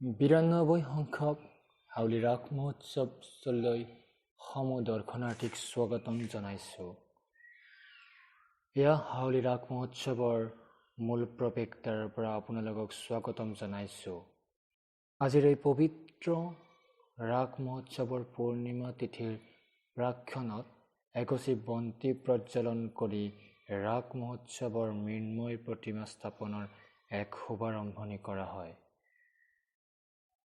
92 সংখ্যক হাউলি ৰাস মহোৎসৱলৈ সমূহ দৰ্শনাৰ্থীক স্বাগতম জনাইছোঁ। এয়া হাউলি ৰাস মহোৎসৱৰ মূল প্ৰৱেশদ্বাৰৰ পৰা আপোনালোকক স্বাগতম জনাইছোঁ। আজিৰ এই পবিত্ৰ ৰাস মহোৎসৱৰ পূৰ্ণিমা তিথিৰ প্ৰাক্ষণত এগছি বন্তি প্ৰজ্বলন কৰি ৰাস মহোৎসৱৰ মৃন্ময় প্ৰতিমা স্থাপনৰ এক শুভাৰম্ভণি কৰা হয়।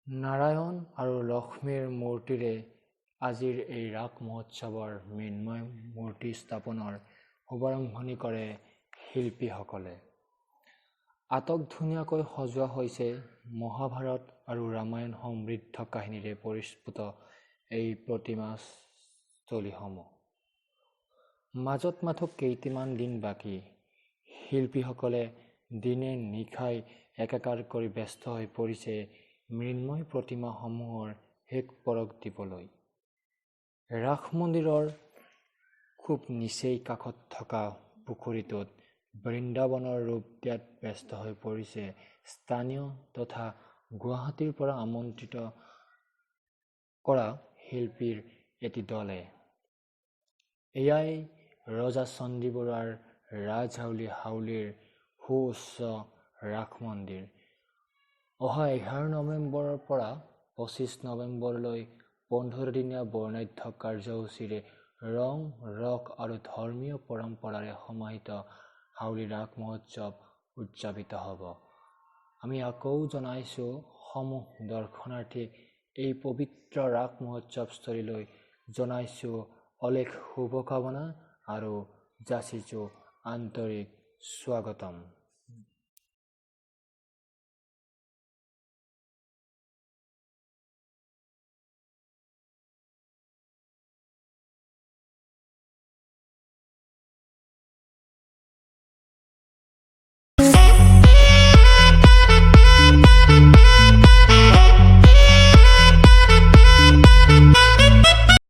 নাৰায়ণ আৰু লক্ষ্মীৰ মূৰ্তিৰে আজিৰ এই ৰাস মহোৎসৱৰ মৃন্ময় মূৰ্তি স্থাপনৰ শুভাৰম্ভণি কৰে শিল্পীসকলে। আটকধুনীয়াকৈ সজোৱা হৈছে মহাভাৰত আৰু ৰামায়ণ সমৃদ্ধ কাহিনীৰে পৰিস্ফুট এই প্ৰতিমাস্থলীসমূহ। মাজত মাথো কেইটিমান দিন বাকী। শিল্পীসকলে দিনে নিশাই একাকাৰ কৰি ব্যস্ত হৈ পৰিছে মৃন্ময় প্ৰতিমাসমূহৰ শেষ পৰশ দিবলৈ। ৰাস মন্দিৰৰ খুব নিচেই কাষত থকা পুখুৰীটোত বৃন্দাবনৰ ৰূপ দিয়াত ব্যস্ত হৈ পৰিছে স্থানীয় তথা গুৱাহাটীৰ পৰা আমন্ত্ৰিত কৰা শিল্পীৰ এটি দলে। এয়াই ৰজা চণ্ডী বৰুৱাৰ ৰাজহাউলী হাউলিৰ সুউচ্চ ৰাস মন্দিৰ। অহা 11 নৱেম্বৰৰ পৰা 25 নৱেম্বৰলৈ 15 দিনীয়া বৰ্ণাঢ্য কাৰ্যসূচীৰে ৰং ৰস আৰু ধৰ্মীয় পৰম্পৰাৰে সমাহিত হাউলি ৰাস মহোৎসৱ উদযাপিত হ'ব। আমি আকৌ জনাইছোঁ সমূহ দৰ্শনাৰ্থীক এই পবিত্ৰ ৰাস মহোৎসৱস্থলীলৈ জনাইছোঁ অলেখ শুভকামনা আৰু যাচিছোঁ আন্তৰিক স্বাগতম।